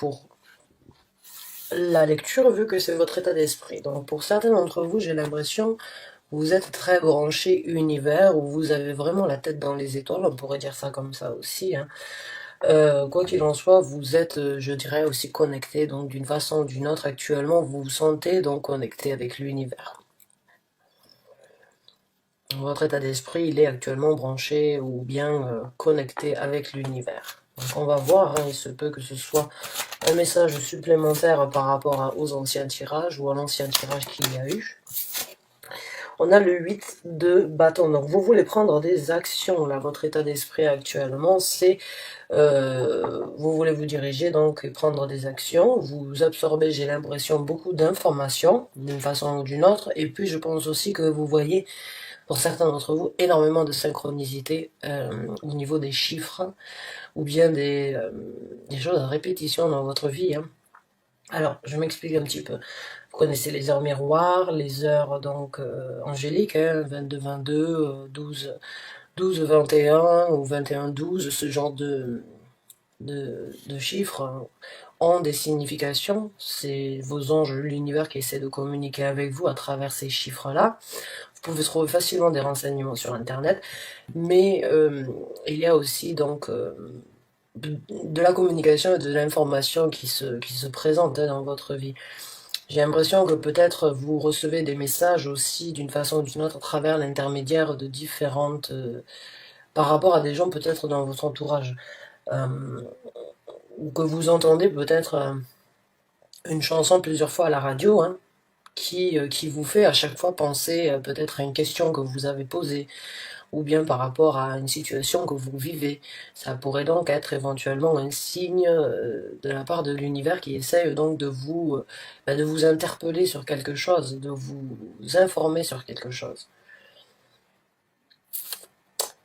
pour la lecture, vu que c'est votre état d'esprit. Donc pour certains d'entre vous, j'ai l'impression vous êtes très branché univers, où vous avez vraiment la tête dans les étoiles, on pourrait dire ça comme ça aussi, hein. Quoi qu'il en soit, vous êtes, je dirais, aussi connecté, donc d'une façon ou d'une autre, actuellement, vous vous sentez donc connecté avec l'univers. Votre état d'esprit, il est actuellement branché ou bien connecté avec l'univers. Donc on va voir, hein, il se peut que ce soit un message supplémentaire par rapport aux anciens tirages ou à l'ancien tirage qu'il y a eu. On a le 8 de bâton. Donc vous voulez prendre des actions, là, votre état d'esprit actuellement, c'est vous voulez vous diriger donc et prendre des actions, vous absorbez, j'ai l'impression, beaucoup d'informations d'une façon ou d'une autre, et puis je pense aussi que vous voyez, pour certains d'entre vous, énormément de synchronicité au niveau des chiffres, ou bien des choses à répétition dans votre vie, hein. Alors, je m'explique un petit peu. Vous connaissez les heures miroirs, les heures donc angéliques, hein, 22-22, 12-21 ou 21-12, ce genre de chiffres ont des significations. C'est vos anges, l'univers qui essaie de communiquer avec vous à travers ces chiffres-là. Vous pouvez trouver facilement des renseignements sur Internet, mais il y a aussi donc de la communication et de l'information qui se présente dans votre vie. J'ai l'impression que peut-être vous recevez des messages aussi d'une façon ou d'une autre à travers l'intermédiaire de différentes... par rapport à des gens peut-être dans votre entourage. Ou que vous entendez peut-être une chanson plusieurs fois à la radio, hein, qui vous fait à chaque fois penser peut-être à une question que vous avez posée, ou bien par rapport à une situation que vous vivez. Ça pourrait donc être éventuellement un signe de la part de l'univers qui essaye donc de vous interpeller sur quelque chose, de vous informer sur quelque chose.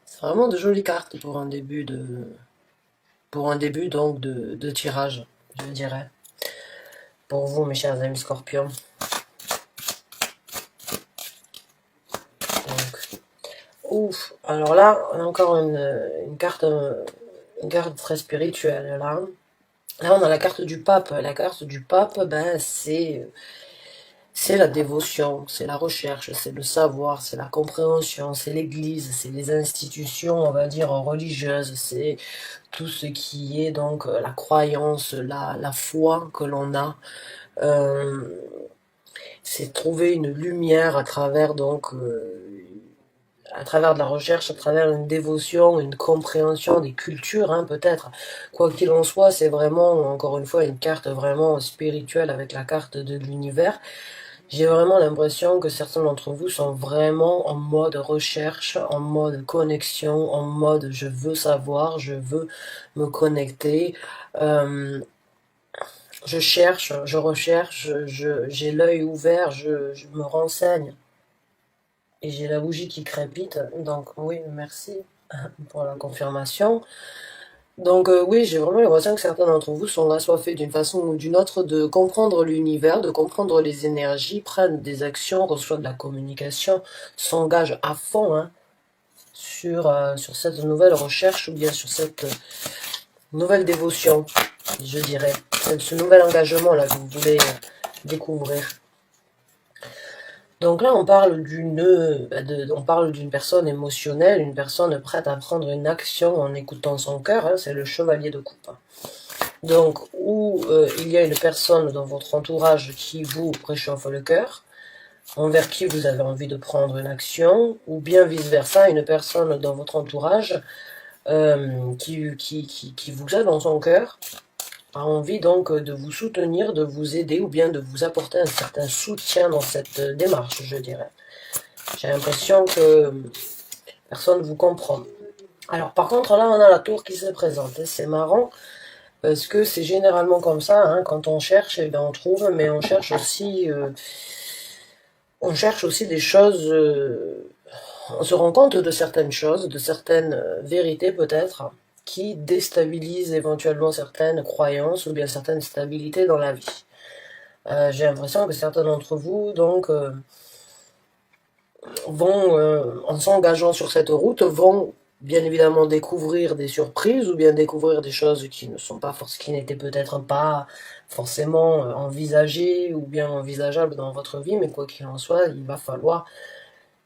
C'est vraiment de jolies cartes pour un début donc de tirage, je dirais. Pour vous, mes chers amis scorpions. Donc, ouf, alors là, on a encore une carte très spirituelle, là. Là, on a la carte du pape. La carte du pape, ben, c'est la dévotion, c'est la recherche, c'est le savoir, c'est la compréhension, c'est l'église, c'est les institutions, on va dire, religieuses, c'est tout ce qui est donc la croyance, la foi que l'on a. C'est trouver une lumière à travers donc à travers de la recherche, à travers une dévotion, une compréhension des cultures, hein, peut-être. Quoi qu'il en soit, c'est vraiment, encore une fois, une carte vraiment spirituelle avec la carte de l'univers. J'ai vraiment l'impression que certains d'entre vous sont vraiment en mode recherche, en mode connexion, en mode je veux savoir, je veux me connecter. Je cherche, je recherche, j'ai l'œil ouvert, je me renseigne. Et j'ai la bougie qui crépite, donc oui, merci pour la confirmation. Donc oui, j'ai vraiment l'impression que certains d'entre vous sont assoiffés d'une façon ou d'une autre de comprendre l'univers, de comprendre les énergies, prennent des actions, reçoivent de la communication, s'engagent à fond, hein, sur cette nouvelle recherche ou bien sur cette nouvelle dévotion, je dirais, ce nouvel engagement-là que vous voulez découvrir. Donc là, on parle d'une personne émotionnelle, une personne prête à prendre une action en écoutant son cœur, hein, c'est le chevalier de coupe. Donc, où il y a une personne dans votre entourage qui vous préchauffe le cœur, envers qui vous avez envie de prendre une action, ou bien vice-versa, une personne dans votre entourage qui vous a dans son cœur, a envie donc de vous soutenir, de vous aider, ou bien de vous apporter un certain soutien dans cette démarche, je dirais. J'ai l'impression que personne ne vous comprend. Alors par contre, là, on a la tour qui se présente. C'est marrant, parce que c'est généralement comme ça, hein, quand on cherche, eh bien, on trouve, mais on cherche aussi des choses... on se rend compte de certaines choses, de certaines vérités peut-être, qui déstabilisent éventuellement certaines croyances ou bien certaines stabilités dans la vie. J'ai l'impression que certains d'entre vous, donc, vont, en s'engageant sur cette route, vont bien évidemment découvrir des surprises ou bien découvrir des choses qui ne sont pas qui n'étaient peut-être pas forcément envisagées ou bien envisageables dans votre vie, mais quoi qu'il en soit, il va falloir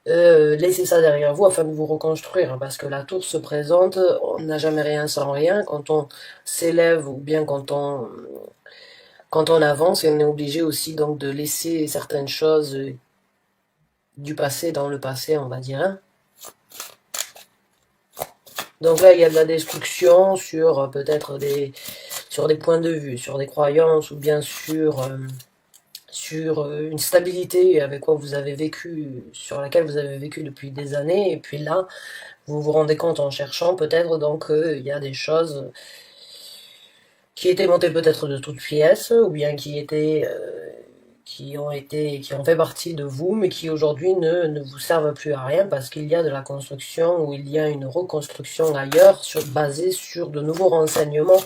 laisser ça derrière vous afin de vous reconstruire, parce que la tour se présente, on n'a jamais rien sans rien, quand on s'élève ou bien quand on avance, et on est obligé aussi donc de laisser certaines choses du passé dans le passé, on va dire. Hein. Donc là, il y a de la destruction sur peut-être sur des points de vue, sur des croyances, ou bien sur une stabilité avec quoi vous avez vécu, sur laquelle vous avez vécu depuis des années, et puis là, vous vous rendez compte en cherchant peut-être donc qu'il y a des choses qui étaient montées peut-être de toutes pièces, ou bien qui ont fait partie de vous, mais qui aujourd'hui ne vous servent plus à rien parce qu'il y a de la construction ou il y a une reconstruction ailleurs basée sur de nouveaux renseignements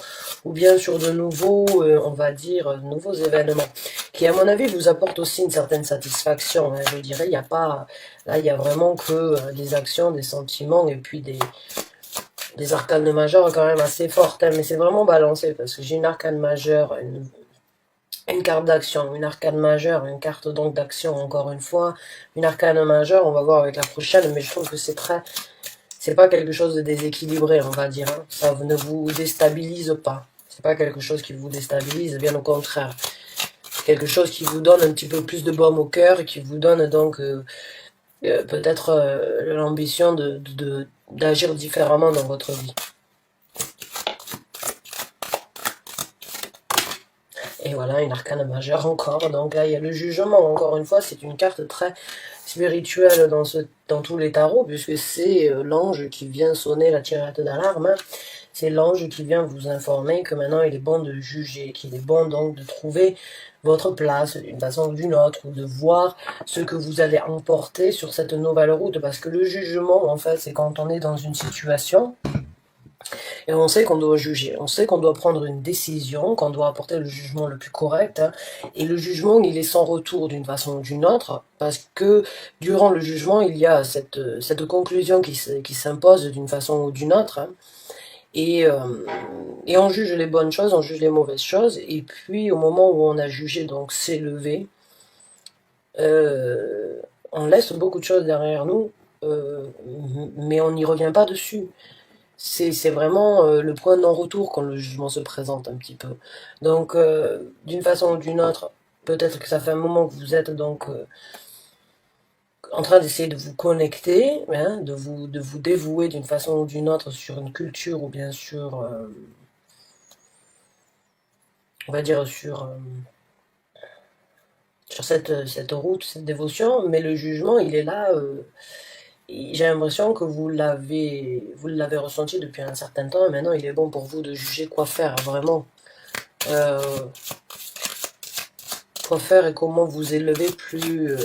ou bien sur de nouveaux, on va dire, nouveaux événements qui, à mon avis, vous apportent aussi une certaine satisfaction. Hein, je dirais, il n'y a pas, là, il y a vraiment que des actions, des sentiments et puis des arcanes majeures quand même assez fortes, hein, mais c'est vraiment balancé parce que j'ai une arcane majeure, une carte d'action, une arcane majeure, une carte donc d'action encore une fois, une arcane majeure, on va voir avec la prochaine, mais je trouve que c'est pas quelque chose de déséquilibré, on va dire, hein. Ça ne vous déstabilise pas, c'est pas quelque chose qui vous déstabilise, bien au contraire, c'est quelque chose qui vous donne un petit peu plus de baume au cœur et qui vous donne donc peut-être l'ambition d'agir différemment dans votre vie. Et voilà, une arcane majeure encore. Donc là, il y a le jugement. Encore une fois, c'est une carte très spirituelle dans tous les tarots, puisque c'est l'ange qui vient sonner la tirette d'alarme. Hein. C'est l'ange qui vient vous informer que maintenant, il est bon de juger, qu'il est bon donc de trouver votre place d'une façon ou d'une autre, ou de voir ce que vous allez emporter sur cette nouvelle route. Parce que le jugement, en fait, c'est quand on est dans une situation et on sait qu'on doit juger, on sait qu'on doit prendre une décision, qu'on doit apporter le jugement le plus correct. Hein, et le jugement, il est sans retour d'une façon ou d'une autre, parce que durant le jugement, il y a cette conclusion qui s'impose d'une façon ou d'une autre. Hein, et, euh, et on juge les bonnes choses, on juge les mauvaises choses, et puis au moment où on a jugé, donc s'élever, on laisse beaucoup de choses derrière nous, mais on n'y revient pas dessus. C'est vraiment le point de non-retour quand le jugement se présente un petit peu. Donc, d'une façon ou d'une autre, peut-être que ça fait un moment que vous êtes donc en train d'essayer de vous connecter, hein, de vous dévouer d'une façon ou d'une autre sur une culture ou bien sûr, on va dire sur cette route, cette dévotion, mais le jugement, il est là. J'ai l'impression que vous l'avez ressenti depuis un certain temps, et maintenant il est bon pour vous de juger quoi faire, vraiment. Euh, quoi faire et comment vous élever plus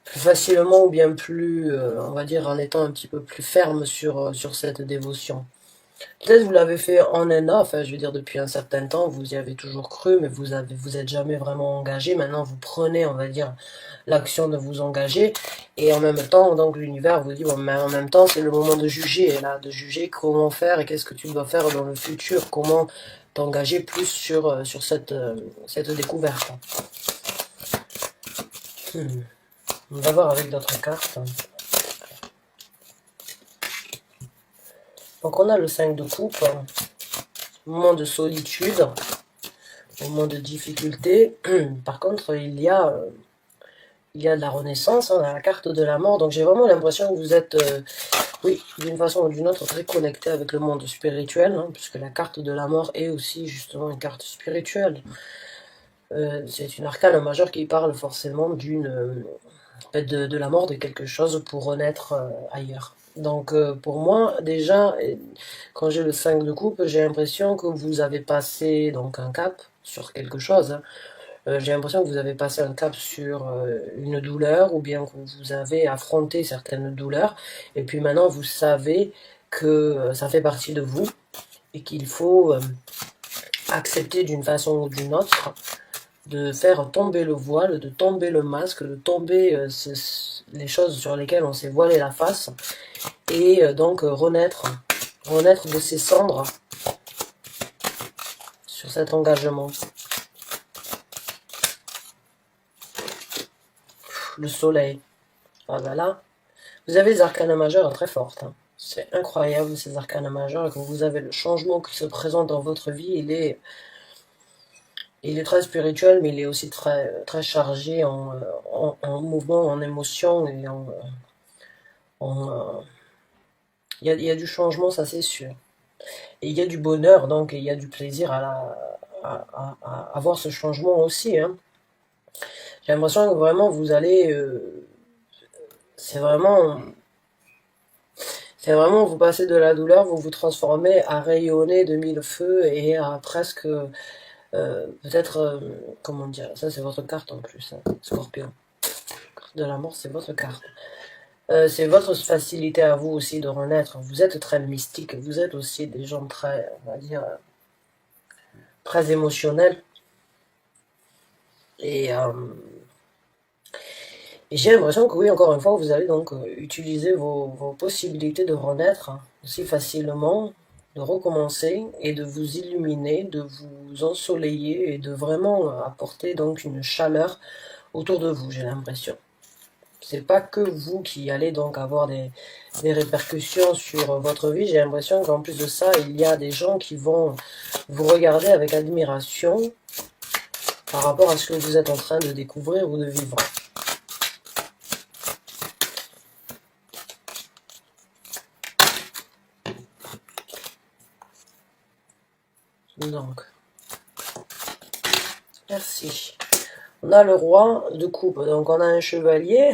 facilement ou bien plus, on va dire, en étant un petit peu plus ferme sur cette dévotion. Peut-être vous l'avez fait en un an, enfin je veux dire depuis un certain temps, vous y avez toujours cru, mais vous êtes jamais vraiment engagé. Maintenant vous prenez, on va dire, l'action de vous engager, et en même temps, donc l'univers vous dit, bon, mais en même temps c'est le moment de juger, là, de juger comment faire et qu'est-ce que tu dois faire dans le futur, comment t'engager plus sur cette découverte. On va voir avec d'autres cartes. Donc on a le 5 de coupe, moment de solitude, moment de difficulté. Par contre, il y a de la renaissance, hein, la carte de la mort. Donc j'ai vraiment l'impression que vous êtes, oui, d'une façon ou d'une autre, très connecté avec le monde spirituel, hein, puisque la carte de la mort est aussi justement une carte spirituelle. C'est une arcane majeure qui parle forcément de la mort de quelque chose pour renaître ailleurs. Donc pour moi, déjà, quand j'ai le 5 de coupe, j'ai l'impression que vous avez passé donc un cap sur quelque chose. Hein. J'ai l'impression que vous avez passé un cap sur une douleur, ou bien que vous avez affronté certaines douleurs, et puis maintenant vous savez que ça fait partie de vous, et qu'il faut accepter d'une façon ou d'une autre de faire tomber le voile, de tomber le masque, de tomber les choses sur lesquelles on s'est voilé la face, et donc renaître de ses cendres sur cet engagement. Le soleil. Ah ben là, vous avez les arcanes majeures très fortes. Hein. C'est incroyable ces arcanes majeures. Et quand vous avez le changement qui se présente dans votre vie, il est très spirituel, mais il est aussi très chargé en mouvement, en émotion et il y a du changement, ça c'est sûr. Et il y a du bonheur, donc, et il y a du plaisir à voir ce changement aussi. Hein. J'ai l'impression que vraiment vous allez, c'est vraiment vous passez de la douleur, vous vous transformez à rayonner de mille feux et à presque, peut-être, comment dire, ça c'est votre carte en plus, hein, Scorpion. Carte de la mort, c'est votre carte. C'est votre facilité à vous aussi de renaître. Vous êtes très mystique, vous êtes aussi des gens très, on va dire, très émotionnels. Et j'ai l'impression que oui, encore une fois, vous allez donc utiliser vos possibilités de renaître hein, aussi facilement, de recommencer et de vous illuminer, de vous ensoleiller et de vraiment apporter donc une chaleur autour de vous, j'ai l'impression. C'est pas que vous qui allez donc avoir des répercussions sur votre vie, j'ai l'impression qu'en plus de ça, il y a des gens qui vont vous regarder avec admiration par rapport à ce que vous êtes en train de découvrir ou de vivre. Donc, merci. On a le roi de coupe, donc on a un chevalier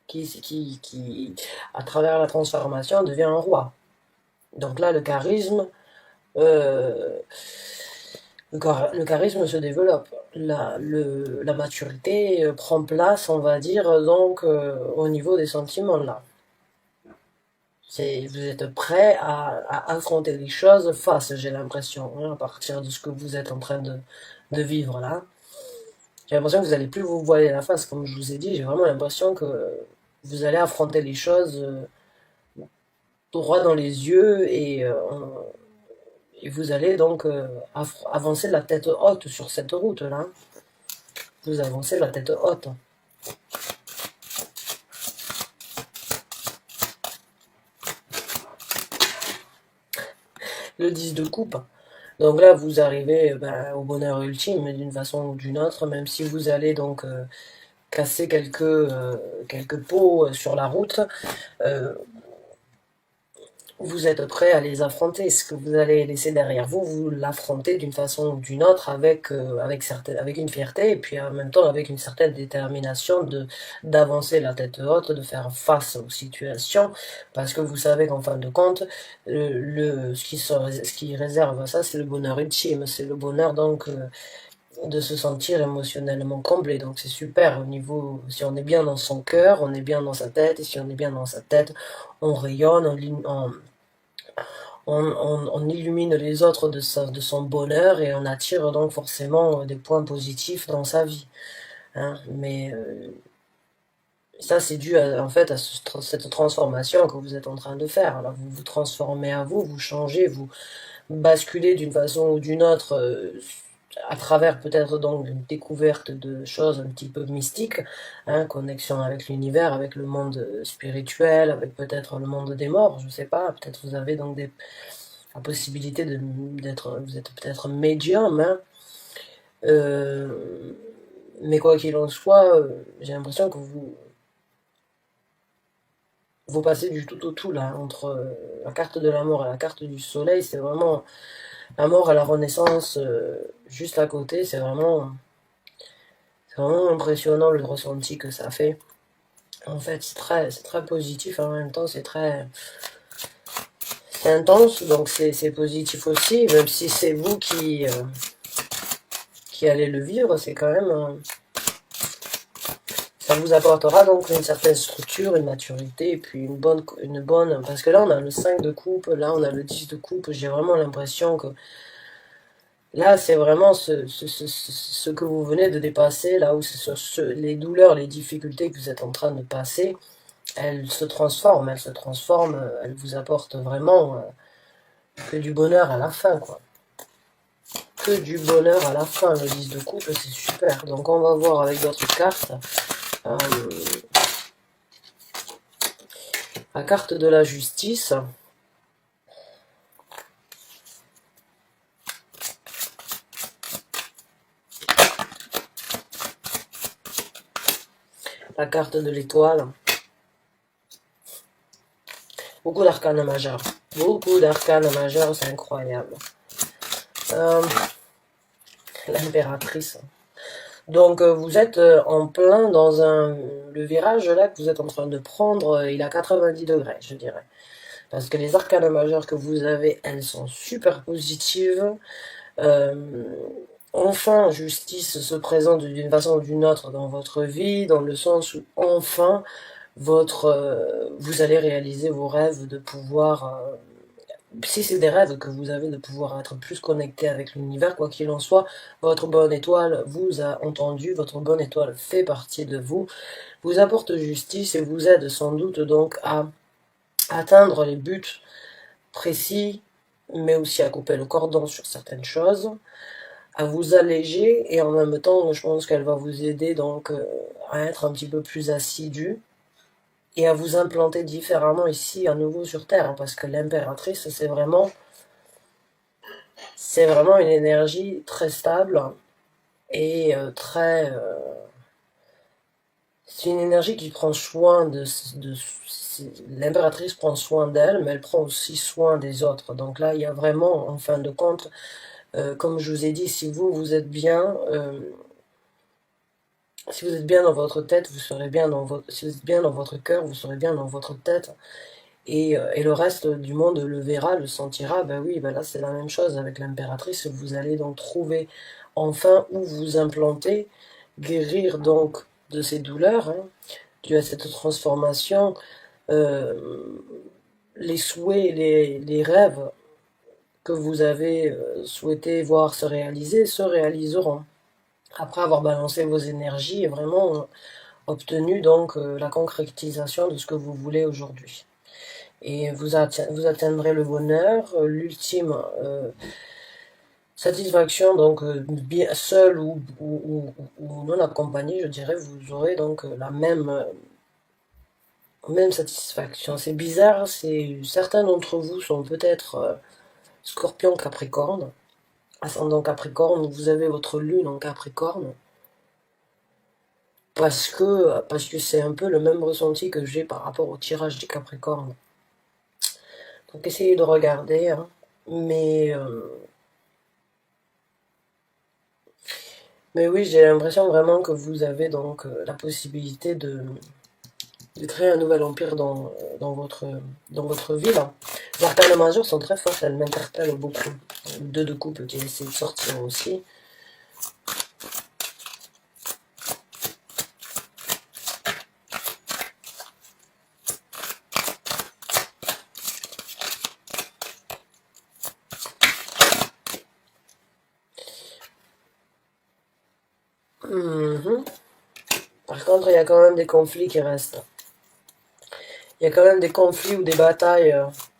qui à travers la transformation, devient un roi. Donc là, le charisme se développe. La maturité prend place, on va dire, donc au niveau des sentiments là. Vous êtes prêt à affronter les choses face, j'ai l'impression, hein, à partir de ce que vous êtes en train de vivre là. J'ai l'impression que vous n'allez plus vous voiler la face, comme je vous ai dit. J'ai vraiment l'impression que vous allez affronter les choses droit dans les yeux et vous allez donc avancer la tête haute sur cette route là. Vous avancez la tête haute. Le 10 de coupe. Donc là, vous arrivez au bonheur ultime d'une façon ou d'une autre, même si vous allez donc casser quelques pots sur la route. Vous êtes prêt à les affronter. Ce que vous allez laisser derrière vous, vous l'affrontez d'une façon ou d'une autre avec une fierté et puis en même temps avec une certaine détermination d'avancer la tête haute, de faire face aux situations, parce que vous savez qu'en fin de compte, ce qui réserve ça, c'est le bonheur ultime, c'est le bonheur donc de se sentir émotionnellement comblé. Donc c'est super au niveau, si on est bien dans son cœur, on est bien dans sa tête, et si on est bien dans sa tête, on rayonne, on illumine les autres de son bonheur et on attire donc forcément des points positifs dans sa vie. Hein. Mais ça, c'est dû en fait à cette transformation que vous êtes en train de faire. Alors, vous vous transformez à vous, vous changez, vous basculez d'une façon ou d'une autre à travers peut-être donc une découverte de choses un petit peu mystiques, hein, connexion avec l'univers, avec le monde spirituel, avec peut-être le monde des morts, je sais pas, peut-être vous avez donc la possibilité vous êtes peut-être médium, hein, mais quoi qu'il en soit, j'ai l'impression que vous passez du tout au tout là, entre la carte de la mort et la carte du soleil, c'est vraiment la mort et la renaissance juste à côté, c'est vraiment impressionnant le ressenti que ça fait. En fait, c'est très positif, en même temps c'est intense, donc c'est positif aussi, même si c'est vous qui allez le vivre, c'est quand même ça vous apportera donc une certaine structure, une maturité, et puis une bonne, parce que là on a le 5 de coupe, là on a le 10 de coupe, j'ai vraiment l'impression que là c'est vraiment ce que vous venez de dépasser, là où c'est les douleurs, les difficultés que vous êtes en train de passer, elle se transforme, elle vous apporte vraiment que du bonheur à la fin, quoi. Que du bonheur à la fin, le 10 de coupe, c'est super. Donc on va voir avec d'autres cartes. Euh, la carte de la justice. La carte de l'étoile. Beaucoup d'arcanes majeurs. Beaucoup d'arcanes majeurs, c'est incroyable. L'impératrice. Donc vous êtes en plein dans le virage là que vous êtes en train de prendre, il a 90 degrés, je dirais. Parce que les arcanes majeures que vous avez, elles sont super positives. Enfin, justice se présente d'une façon ou d'une autre dans votre vie, dans le sens où enfin, vous allez réaliser vos rêves de pouvoir si c'est des rêves que vous avez de pouvoir être plus connecté avec l'univers, quoi qu'il en soit, votre bonne étoile vous a entendu, votre bonne étoile fait partie de vous, vous apporte justice et vous aide sans doute donc à atteindre les buts précis, mais aussi à couper le cordon sur certaines choses, à vous alléger, et en même temps, je pense qu'elle va vous aider donc à être un petit peu plus assidu, et à vous implanter différemment ici à nouveau sur Terre, parce que l'impératrice, c'est vraiment une énergie très stable et c'est une énergie qui prend soin l'impératrice prend soin d'elle, mais elle prend aussi soin des autres. Donc là, il y a vraiment, en fin de compte, comme je vous ai dit, si vous êtes bien, si vous êtes bien dans votre tête, vous serez bien dans votre, si vous êtes bien dans votre cœur, vous serez bien dans votre tête. Et le reste du monde le verra, le sentira. Ben oui, ben là c'est la même chose avec l'impératrice. Vous allez donc trouver enfin où vous implanter, guérir donc de ces douleurs, hein, dû à cette transformation. Les souhaits, les rêves que vous avez souhaité voir se réaliseront. Après avoir balancé vos énergies et vraiment obtenu donc la concrétisation de ce que vous voulez aujourd'hui. Et vous atteindrez le bonheur, l'ultime satisfaction, donc bien seul ou non accompagné, je dirais, vous aurez donc la même satisfaction. C'est bizarre, certains d'entre vous sont peut-être Scorpion Capricorne, ascendant Capricorne, vous avez votre lune en Capricorne, parce que c'est un peu le même ressenti que j'ai par rapport au tirage des Capricornes. Donc essayez de regarder, hein. Mais oui, j'ai l'impression vraiment que vous avez donc la possibilité de créer un nouvel empire dans votre ville. Les arcanes majeures sont très fortes, elles m'interpellent beaucoup. Le 2 de coupe qui essaie de sortir aussi. Par contre, il y a quand même des conflits qui restent. Il y a quand même des conflits ou des batailles,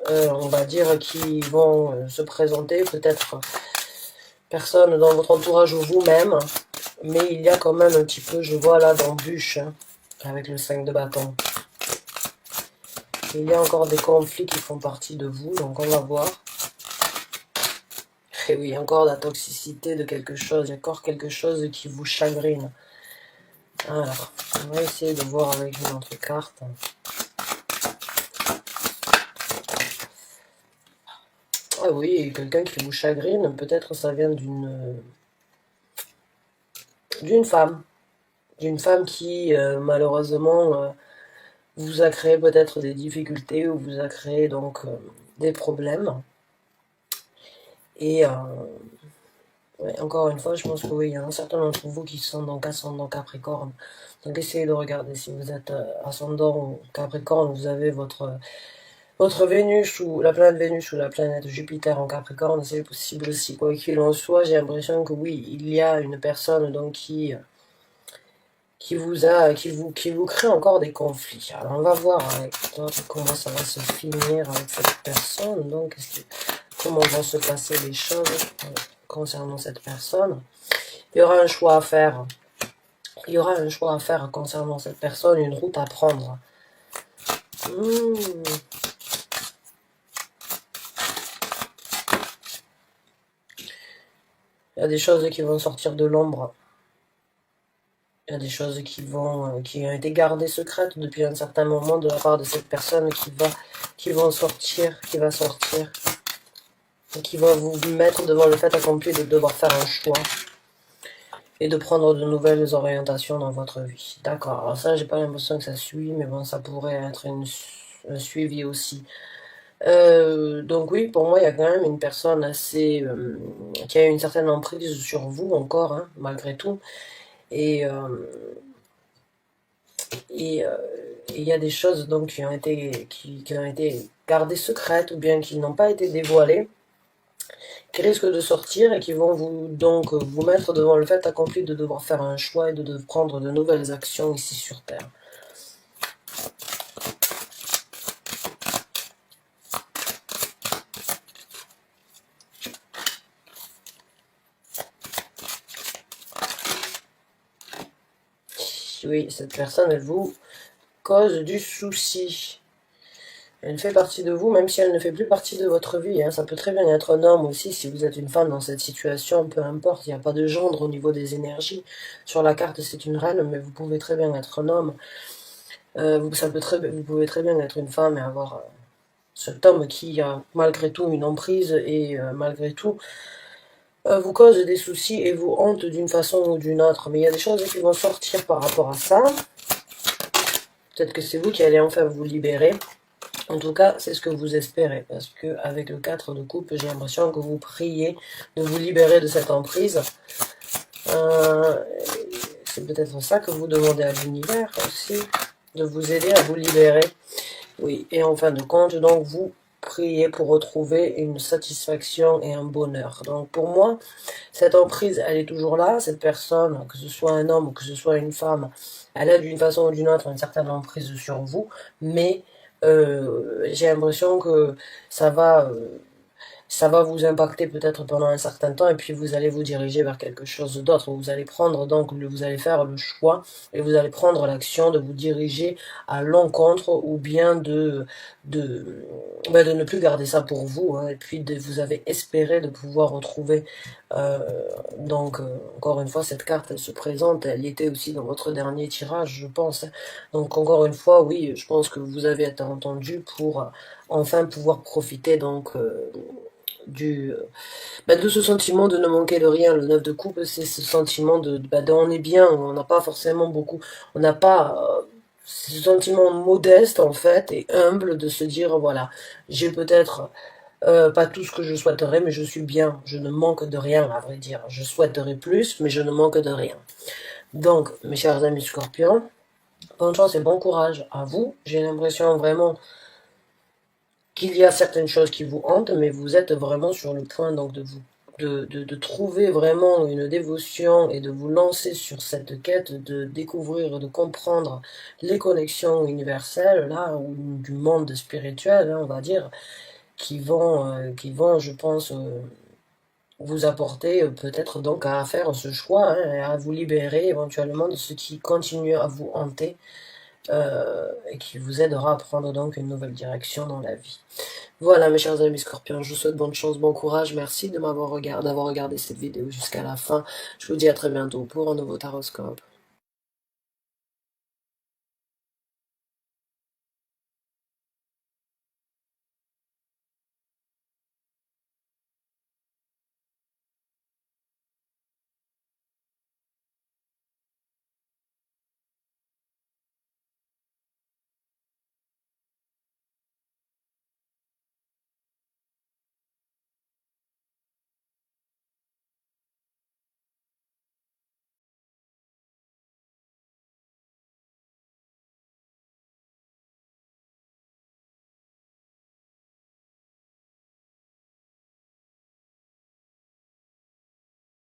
on va dire, qui vont se présenter. Peut-être personne dans votre entourage ou vous-même. Mais il y a quand même un petit peu, je vois là, d'embûches, hein, avec le 5 de bâton. Il y a encore des conflits qui font partie de vous, donc on va voir. Et oui, il y a encore de la toxicité de quelque chose, il y a encore quelque chose qui vous chagrine. Alors, on va essayer de voir avec une autre carte. Ah oui, quelqu'un qui vous chagrine, peut-être ça vient d'une femme. D'une femme qui, malheureusement, vous a créé peut-être des difficultés ou vous a créé donc des problèmes. Et ouais, encore une fois, je pense que oui, il y en a certains d'entre vous qui sont donc ascendant Capricorne. Donc essayez de regarder si vous êtes ascendant Capricorne, vous avez votre Vénus ou la planète Vénus ou la planète Jupiter en Capricorne, c'est possible aussi. Quoi qu'il en soit, j'ai l'impression que oui, il y a une personne donc qui vous crée encore des conflits. Alors on va voir avec toi comment ça va se finir avec cette personne. Donc comment vont se passer les choses concernant cette personne. Il y aura un choix à faire. Il y aura un choix à faire concernant cette personne, une route à prendre. Il y a des choses qui vont sortir de l'ombre. Il y a des choses qui ont été gardées secrètes depuis un certain moment de la part de cette personne qui va sortir, et qui va vous mettre devant le fait accompli de devoir faire un choix et de prendre de nouvelles orientations dans votre vie. D'accord, alors ça, j'ai pas l'impression que ça suit, mais bon, ça pourrait être un suivi aussi. Donc oui, pour moi, il y a quand même une personne assez qui a une certaine emprise sur vous encore, hein, malgré tout. Et il y a des choses donc qui ont été gardées secrètes ou bien qui n'ont pas été dévoilées, qui risquent de sortir et qui vont vous mettre devant le fait accompli de devoir faire un choix et de prendre de nouvelles actions ici sur Terre. Oui, cette personne, elle vous cause du souci. Elle fait partie de vous, même si elle ne fait plus partie de votre vie. Hein. Ça peut très bien être un homme aussi, si vous êtes une femme dans cette situation, peu importe. Il n'y a pas de gendre au niveau des énergies. Sur la carte, c'est une reine, mais vous pouvez très bien être un homme. Vous pouvez très bien être une femme et avoir cet homme qui a malgré tout une emprise et malgré tout vous cause des soucis et vous hante d'une façon ou d'une autre. Mais il y a des choses qui vont sortir par rapport à ça. Peut-être que c'est vous qui allez enfin vous libérer. En tout cas, c'est ce que vous espérez, parce que avec le 4 de coupe, j'ai l'impression que vous priez de vous libérer de cette emprise. C'est peut-être ça que vous demandez à l'univers aussi, de vous aider à vous libérer. Oui, et en fin de compte, donc vous priez pour retrouver une satisfaction et un bonheur. Donc pour moi, cette emprise, elle est toujours là. Cette personne, que ce soit un homme ou que ce soit une femme, elle a d'une façon ou d'une autre une certaine emprise sur vous, mais j'ai l'impression que ça va vous impacter peut-être pendant un certain temps et puis vous allez vous diriger vers quelque chose d'autre. Vous allez prendre donc, vous allez faire le choix et vous allez prendre l'action de vous diriger à l'encontre ou bien de ne plus garder ça pour vous. Hein, et puis vous avez espéré de pouvoir retrouver encore une fois, cette carte, elle se présente, elle était aussi dans votre dernier tirage, je pense. Donc encore une fois, oui, je pense que vous avez été entendu pour enfin pouvoir profiter donc de ce sentiment de ne manquer de rien. Le 9 de coupe, c'est ce sentiment de on est bien, on n'a pas forcément beaucoup, on n'a pas ce sentiment modeste en fait et humble de se dire voilà, j'ai peut-être pas tout ce que je souhaiterais, mais je suis bien, je ne manque de rien à vrai dire. Je souhaiterais plus, mais je ne manque de rien. Donc, mes chers amis scorpions, bonne chance et bon courage à vous. J'ai l'impression vraiment qu'il y a certaines choses qui vous hantent, mais vous êtes vraiment sur le point donc de trouver vraiment une dévotion et de vous lancer sur cette quête de découvrir, de comprendre les connexions universelles, là, ou du monde spirituel, hein, on va dire, qui vont, je pense, vous apporter peut-être donc à faire ce choix, hein, et à vous libérer éventuellement de ce qui continue à vous hanter, et qui vous aidera à prendre donc une nouvelle direction dans la vie. Voilà mes chers amis scorpions, je vous souhaite bonne chance, bon courage, merci d'avoir regardé cette vidéo jusqu'à la fin. Je vous dis à très bientôt pour un nouveau taroscope.